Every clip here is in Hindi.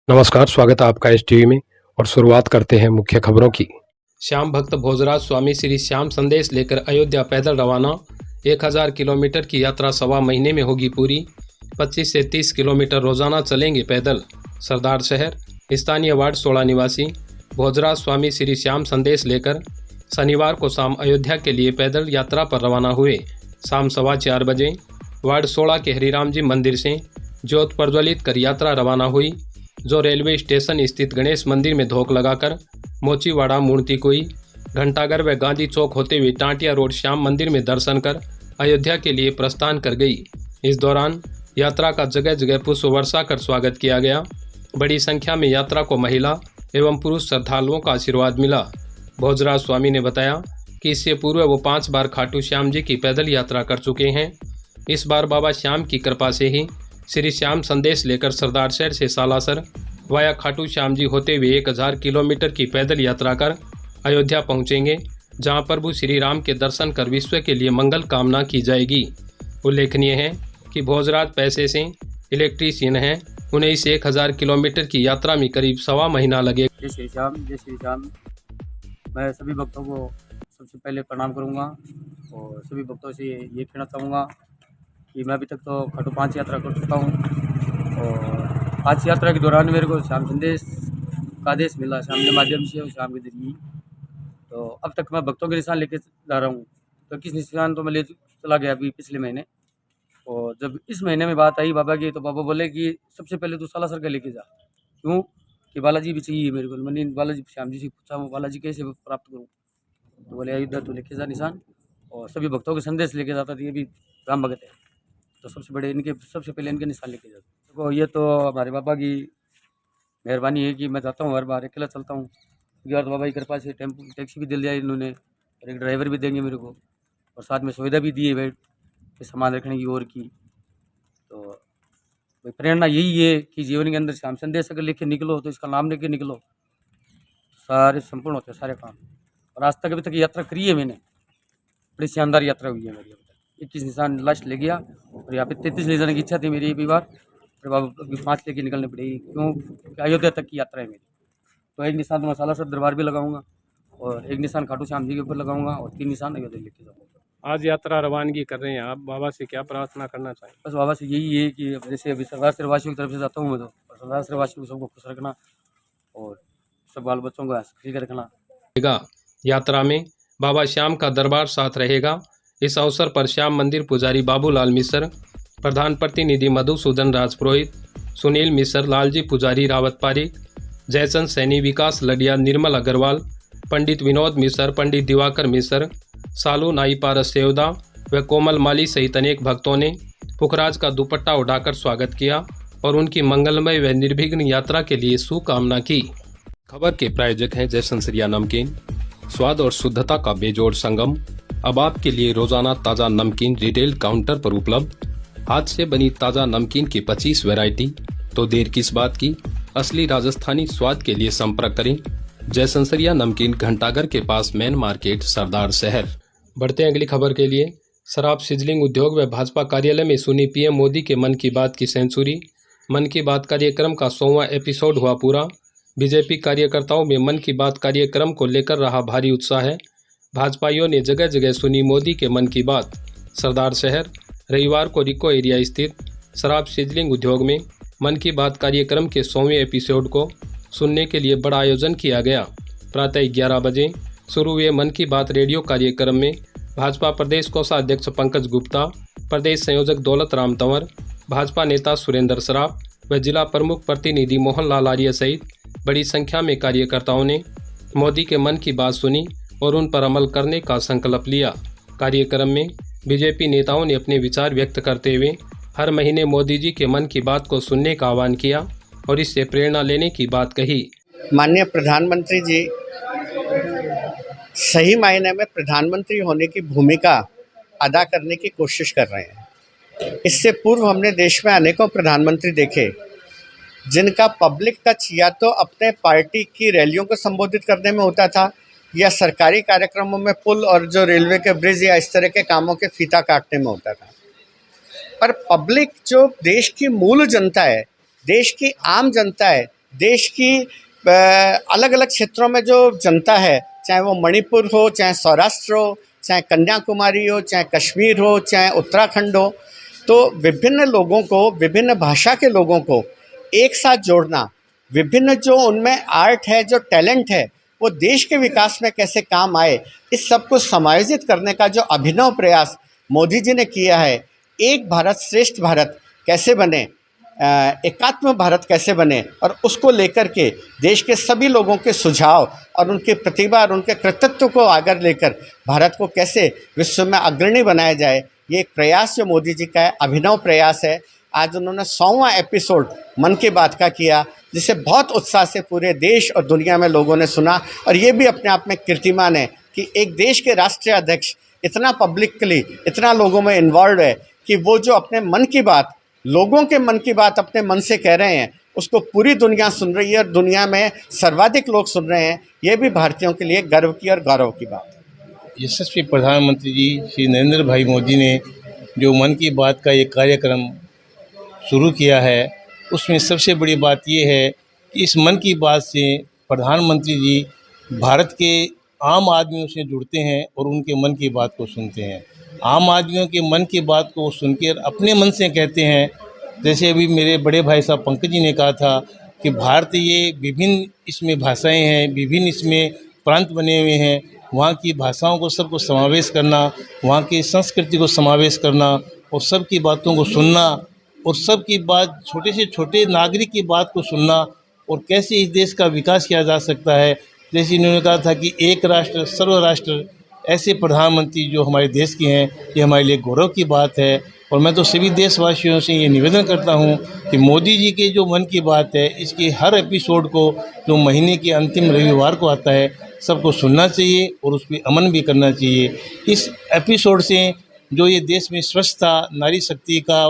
नमस्कार, स्वागत है आपका एस टीवी में। और शुरुआत करते हैं मुख्य खबरों की। श्याम भक्त भोजराज स्वामी श्री श्याम संदेश लेकर अयोध्या पैदल रवाना। 1000 किलोमीटर की यात्रा सवा महीने में होगी पूरी। 25 से 30 किलोमीटर रोजाना चलेंगे पैदल। सरदार शहर स्थानीय वार्ड 16 निवासी भोजराज स्वामी श्री श्याम संदेश लेकर शनिवार को शाम अयोध्या के लिए पैदल यात्रा पर रवाना हुए। शाम 4:15 बजे वार्ड 16 के हरिराम जी मंदिर से ज्योत प्रज्वलित कर यात्रा रवाना हुई, जो रेलवे स्टेशन स्थित गणेश मंदिर में धोख लगाकर मोचीवाड़ा, मूर्तिकुई, घंटाघर व गांधी चौक होते हुए टांटिया रोड श्याम मंदिर में दर्शन कर अयोध्या के लिए प्रस्थान कर गई। इस दौरान यात्रा का जगह जगह पुष्प वर्षा कर स्वागत किया गया। बड़ी संख्या में यात्रा को महिला एवं पुरुष श्रद्धालुओं का आशीर्वाद मिला। भोजराज स्वामी ने बताया कि इससे पूर्व वो 5 बार खाटू श्याम जी की पैदल यात्रा कर चुके हैं। इस बार बाबा श्याम की कृपा से ही श्री श्याम संदेश लेकर सरदार शहर से सालासर वाया खाटू श्याम जी होते हुए 1000 किलोमीटर की पैदल यात्रा कर अयोध्या पहुंचेंगे, जहां प्रभु श्री राम के दर्शन कर विश्व के लिए मंगल कामना की जाएगी। उल्लेखनीय है कि भोजराज पैसे से इलेक्ट्रीशियन हैं। उन्हें इस 1000 किलोमीटर की यात्रा में करीब सवा महीना लगे। जय श्री श्याम, जय श्री श्याम। मैं सभी भक्तों को सबसे पहले प्रणाम करूंगा और सभी भक्तों से ये कहना चाहूँगा कि मैं अभी तक तो खाटू 5 यात्रा कर चुका हूँ और 5 यात्रा के दौरान मेरे को श्याम संदेश का आदेश मिला, श्याम के माध्यम से और श्याम के जरिए। तो अब तक मैं भक्तों के निशान लेके जा रहा हूँ। तो किस निशान तो मैं ले चला गया अभी पिछले महीने, और जब इस महीने में बात आई बाबा की, तो बाबा बोले कि सबसे पहले तो सालासर का लेके जा। क्यों कि बालाजी भी चाहिए मेरे को। मैंने बालाजी श्याम जी से पूछा, वो बालाजी कैसे प्राप्त करूँ? तो बोले अयोध्या तो लेके जा निशान, और सभी भक्तों के संदेश लेके जाता था। ये भी राम भगत है, तो सबसे पहले इनके निशान लेके जाता। देखो ये तो हमारे बाबा की मेहरबानी है कि मैं जाता हूँ, हर बार अकेला चलता हूँ। क्योंकि और बाबा की कृपा से टेम्पो टैक्सी भी दिल दिया इन्होंने, और एक ड्राइवर भी देंगे मेरे को, और साथ में सुविधा भी दी है बेड के सामान रखने की और की। तो प्रेरणा यही है कि जीवन के अंदर श्याम संदेश अगर लेके निकलो तो इसका नाम लेके निकलो, सारे संपूर्ण होते हैं सारे काम। और आज तक अभी तक यात्रा करी है मैंने, बड़ी शानदार यात्रा हुई है मेरी। अभी तक 21 निशान लास्ट ले गया, और यहाँ पे 33 ले जाने की इच्छा थी मेरी। एक बार फिर बाबा 5 लेके निकलने पड़ेगी, क्यों कि अयोध्या तक की यात्रा है मेरी। तो एक निशान तो मसाला सर दरबार भी लगाऊंगा, और एक निशान खाटू श्याम जी के ऊपर लगाऊंगा, और 3 निशान अयोध्या लेके जाऊँगा। आज यात्रा रवानगी कर रहे हैं आप, बाबा से क्या प्रार्थना करना चाहिए? बस बाबा से यही है कि जैसे अभी सरदार शहरवासियों की तरफ से जाता हूँ मैं, तो सरदार शहरवासियों को सबको खुश रखना और सब बाल बच्चों को हंसी के रखना। यात्रा में बाबा श्याम का दरबार साथ रहेगा। इस अवसर पर श्याम मंदिर पुजारी बाबूलाल मिश्र, प्रधान प्रतिनिधि मधुसूदन राजपुरोहित, सुनील मिश्र, लालजी पुजारी, रावत पारिक, जयचंद सैनी, विकास लडिया, निर्मल अग्रवाल, पंडित विनोद मिश्र, पंडित दिवाकर मिश्र, सालू नाई पारस सेवदा व कोमल माली सहित अनेक भक्तों ने पुखराज का दुपट्टा उठाकर स्वागत किया और उनकी मंगलमय व निर्विघ्न यात्रा के लिए शुभकामना की। खबर के प्रायोजक हैं जय संसरिया नमकीन, स्वाद और शुद्धता का बेजोड़ संगम। अब आपके लिए रोजाना ताज़ा नमकीन रिटेल काउंटर पर उपलब्ध। हाथ से बनी ताज़ा नमकीन की 25 वैरायटी। तो देर किस बात की, असली राजस्थानी स्वाद के लिए संपर्क करें जय संसरिया नमकीन, घंटाघर के पास, मेन मार्केट, सरदार शहर। बढ़ते हैं अगली खबर के लिए। शराब सिजलिंग उद्योग व भाजपा कार्यालय में सुनी पीएम मोदी के मन की बात की सेंचुरी। मन की बात कार्यक्रम का 100वां एपिसोड हुआ पूरा। बीजेपी कार्यकर्ताओं में मन की बात कार्यक्रम को लेकर रहा भारी उत्साह है। भाजपाइयों ने जगह जगह सुनी मोदी के मन की बात। सरदार शहर रविवार को रिको एरिया स्थित शराब सिजलिंग उद्योग में मन की बात कार्यक्रम के 100वें एपिसोड को सुनने के लिए बड़ा आयोजन किया गया। प्रातः 11 बजे शुरू हुए मन की बात रेडियो कार्यक्रम में भाजपा प्रदेश कोषाध्यक्ष पंकज गुप्ता, प्रदेश संयोजक दौलत राम तंवर, भाजपा नेता सुरेंद्र सराफ व जिला प्रमुख प्रतिनिधि मोहन लाल आर्य सहित बड़ी संख्या में कार्यकर्ताओं ने मोदी के मन की बात सुनी और उन पर अमल करने का संकल्प लिया। कार्यक्रम में बीजेपी नेताओं ने अपने विचार व्यक्त करते हुए हर महीने मोदी जी के मन की बात को सुनने का आह्वान किया और इससे प्रेरणा लेने की बात कही। माननीय प्रधानमंत्री जी सही मायने में प्रधानमंत्री होने की भूमिका अदा करने की कोशिश कर रहे हैं। इससे पूर्व हमने देश में अनेकों प्रधानमंत्री देखे जिनका पब्लिक टच या तो अपने पार्टी की रैलियों को संबोधित करने में होता था, या सरकारी कार्यक्रमों में पुल और जो रेलवे के ब्रिज या इस तरह के कामों के फीता काटने में होता था। पर पब्लिक जो देश की मूल जनता है, देश की आम जनता है, देश की अलग अलग क्षेत्रों में जो जनता है, चाहे वो मणिपुर हो, चाहे सौराष्ट्र हो, चाहे कन्याकुमारी हो, चाहे कश्मीर हो, चाहे उत्तराखंड हो, तो विभिन्न लोगों को, विभिन्न भाषा के लोगों को एक साथ जोड़ना, विभिन्न जो उनमें आर्ट है, जो टैलेंट है, वो देश के विकास में कैसे काम आए, इस सब को समायोजित करने का जो अभिनव प्रयास मोदी जी ने किया है, एक भारत श्रेष्ठ भारत कैसे बने, एकात्म भारत कैसे बने, और उसको लेकर के देश के सभी लोगों के सुझाव और उनकी प्रतिभा और उनके कृतित्व को आगे लेकर भारत को कैसे विश्व में अग्रणी बनाया जाए, ये एक प्रयास जो मोदी जी का है, अभिनव प्रयास है। आज उन्होंने 100वां एपिसोड मन की बात का किया, जिसे बहुत उत्साह से पूरे देश और दुनिया में लोगों ने सुना, और ये भी अपने आप में कीर्तिमान है कि एक देश के राष्ट्रीय अध्यक्ष इतना पब्लिकली, इतना लोगों में इन्वॉल्व है कि वो जो अपने मन की बात, लोगों के मन की बात अपने मन से कह रहे हैं, उसको पूरी दुनिया सुन रही है और दुनिया में सर्वाधिक लोग सुन रहे हैं। ये भी भारतीयों के लिए गर्व की और गौरव की बात है। यशस्वी प्रधानमंत्री जी श्री नरेंद्र भाई मोदी ने जो मन की बात का ये कार्यक्रम शुरू किया है, उसमें सबसे बड़ी बात ये है कि इस मन की बात से प्रधानमंत्री जी भारत के आम आदमियों से जुड़ते हैं और उनके मन की बात को सुनते हैं। आम आदमियों के मन की बात को सुनकर अपने मन से कहते हैं। जैसे अभी मेरे बड़े भाई साहब पंकज जी ने कहा था कि भारत ये विभिन्न इसमें भाषाएं हैं, विभिन्न इसमें प्रांत बने हुए हैं, वहाँ की भाषाओं को सबको समावेश करना, वहाँ की संस्कृति को समावेश करना और सबकी बातों को सुनना और सबकी बात, छोटे से छोटे नागरिक की बात को सुनना और कैसे इस देश का विकास किया जा सकता है। जैसे इन्होंने कहा था कि एक राष्ट्र सर्व राष्ट्र, ऐसे प्रधानमंत्री जो हमारे देश के हैं, ये हमारे लिए गौरव की बात है। और मैं तो सभी देशवासियों से ये निवेदन करता हूँ कि मोदी जी के जो मन की बात है, इसके हर एपिसोड को जो महीने के अंतिम रविवार को आता है, सबको सुनना चाहिए और उस पर अमल भी करना चाहिए। इस एपिसोड से जो ये देश में स्वच्छता, नारी शक्ति का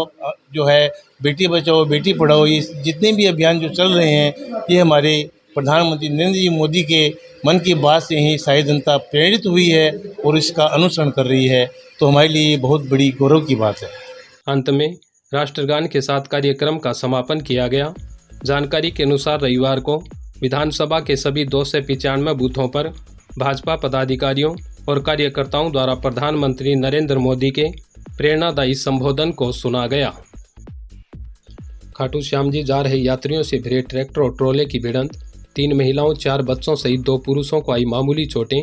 जो है, बेटी बचाओ बेटी पढ़ाओ, ये जितने भी अभियान जो चल रहे हैं, ये हमारे प्रधानमंत्री नरेंद्र जी मोदी के मन की बात से ही सारी जनता प्रेरित हुई है और इसका अनुसरण कर रही है। तो हमारे लिए ये बहुत बड़ी गौरव की बात है। अंत में राष्ट्रगान के साथ कार्यक्रम का समापन किया गया। जानकारी के अनुसार रविवार को विधानसभा के सभी 295 बूथों पर भाजपा पदाधिकारियों और कार्यकर्ताओं द्वारा प्रधानमंत्री नरेंद्र मोदी के प्रेरणादायी संबोधन को सुना गया। खाटू श्याम जी जा रहे यात्रियों से भिड़े ट्रैक्टर और ट्रोले की भिड़ंत, 3 महिलाओं 4 बच्चों सहित 2 पुरुषों को आई मामूली चोटें।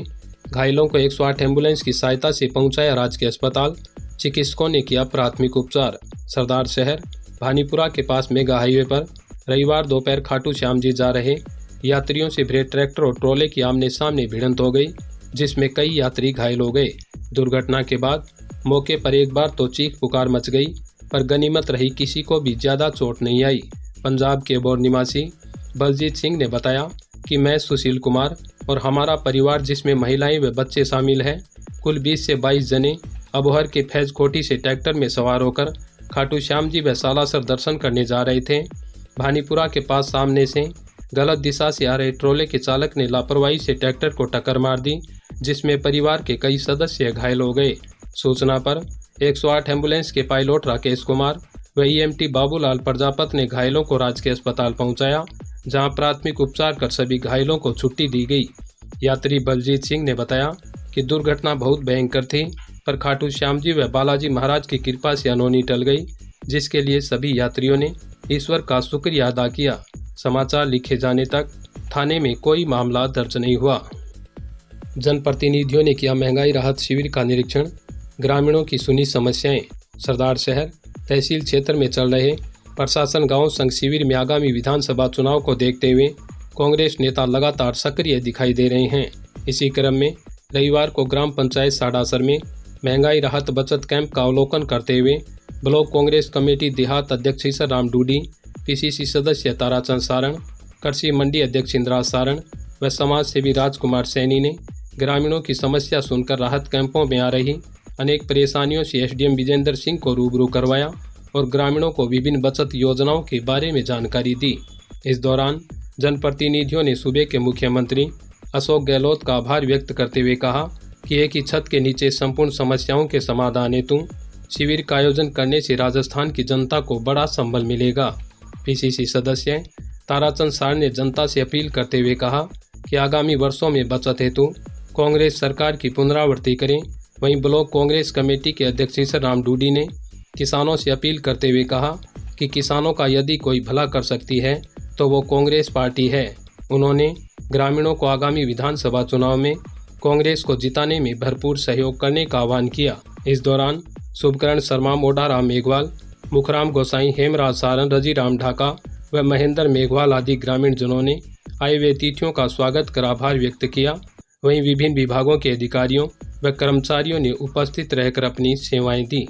घायलों को 108 एम्बुलेंस की सहायता से पहुंचाया राजकीय अस्पताल। चिकित्सकों ने किया प्राथमिक उपचार। सरदार शहर भानीपुरा के पास मेगा हाईवे पर रविवार दोपहर खाटू श्याम जी जा रहे यात्रियों से भिड़े ट्रैक्टर और ट्रोले की आमने सामने भिड़ंत हो गई, जिसमें कई यात्री घायल हो गए। दुर्घटना के बाद मौके पर एक बार तो चीख पुकार मच गई, पर गनीमत रही किसी को भी ज़्यादा चोट नहीं आई। पंजाब के अबोहर निवासी बलजीत सिंह ने बताया कि मैं, सुशील कुमार और हमारा परिवार, जिसमें महिलाएं व बच्चे शामिल हैं, कुल 20 से 22 जने अबोहर के फैज कोठी से ट्रैक्टर में सवार होकर खाटू श्याम जी व सालासर दर्शन करने जा रहे थे। भानीपुरा के पास सामने से गलत दिशा से आ रहे ट्रोले के चालक ने लापरवाही से ट्रैक्टर को टक्कर मार दी, जिसमें परिवार के कई सदस्य घायल हो गए। सूचना पर 108 एम्बुलेंस के पायलट राकेश कुमार व ईएमटी बाबूलाल प्रजापत ने घायलों को राजकीय अस्पताल पहुंचाया, जहां प्राथमिक उपचार कर सभी घायलों को छुट्टी दी गई। यात्री बलजीत सिंह ने बताया कि दुर्घटना बहुत भयंकर थी, पर खाटू श्याम जी व बालाजी महाराज की कृपा से अनहोनी टल गई, जिसके लिए सभी यात्रियों ने ईश्वर का शुक्रिया अदा किया। समाचार लिखे जाने तक थाने में कोई मामला दर्ज नहीं हुआ। जनप्रतिनिधियों ने किया महंगाई राहत शिविर का निरीक्षण, ग्रामीणों की सुनी समस्याएं। सरदार शहर तहसील क्षेत्र में चल रहे प्रशासन गांव संघ शिविर में आगामी विधानसभा चुनाव को देखते हुए कांग्रेस नेता लगातार सक्रिय दिखाई दे रहे हैं। इसी क्रम में रविवार को ग्राम पंचायत साडासर में महंगाई राहत बचत कैंप का अवलोकन करते हुए ब्लॉक कांग्रेस कमेटी देहात अध्यक्ष ईसर राम डूडी, पीसीसी सदस्य ताराचंद सारण, कृषि मंडी अध्यक्ष इंद्राज सारण व समाज सेवी राजकुमार सैनी ने ग्रामीणों की समस्या सुनकर राहत कैंपों में आ रही अनेक परेशानियों से एसडीएम विजेंद्र सिंह को रूबरू करवाया और ग्रामीणों को विभिन्न बचत योजनाओं के बारे में जानकारी दी। इस दौरान जनप्रतिनिधियों ने सूबे के मुख्यमंत्री अशोक गहलोत का आभार व्यक्त करते हुए कहा कि एक ही छत के नीचे संपूर्ण समस्याओं के समाधान हेतु शिविर का आयोजन करने से राजस्थान की जनता को बड़ा संबल मिलेगा। पीसीसी सदस्य ताराचंद सार ने जनता से अपील करते हुए कहा कि आगामी वर्षों में बचत हेतु कांग्रेस सरकार की पुनरावृत्ति करें। वहीं ब्लॉक कांग्रेस कमेटी के अध्यक्ष ईसर राम डूडी ने किसानों से अपील करते हुए कहा कि किसानों का यदि कोई भला कर सकती है तो वो कांग्रेस पार्टी है। उन्होंने ग्रामीणों को आगामी विधानसभा चुनाव में कांग्रेस को जिताने में भरपूर सहयोग करने का आह्वान किया। इस दौरान शुभकरण शर्मा, मोडाराम मेघवाल, मुखराम गोसाई, हेमराज सारन, रजीराम ढाका व महेंद्र मेघवाल आदि ग्रामीण जनों ने आए हुए अतिथियों का स्वागत कर आभार व्यक्त किया। वहीं विभिन्न विभागों के अधिकारियों व कर्मचारियों ने उपस्थित रहकर अपनी सेवाएं दी।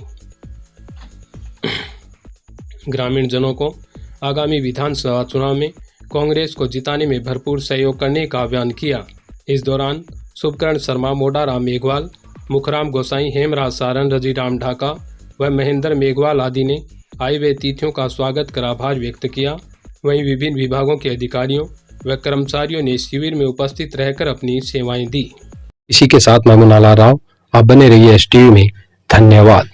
ग्रामीण जनों को आगामी विधानसभा चुनाव में कांग्रेस को जिताने में भरपूर सहयोग करने का आह्वान किया। इस दौरान शुभकरण शर्मा, मोडाराम मेघवाल, मुखराम गोसाई, हेमराज सारन, रजीराम ढाका व महेंद्र मेघवाल आदि ने आए हुए अतिथियों का स्वागत कर आभार व्यक्त किया। वहीं विभिन्न विभागों के अधिकारियों व कर्मचारियों ने शिविर में उपस्थित रहकर अपनी सेवाएं दी। इसी के साथ मैं मुनाला राव, आप बने रहिए STV में। धन्यवाद।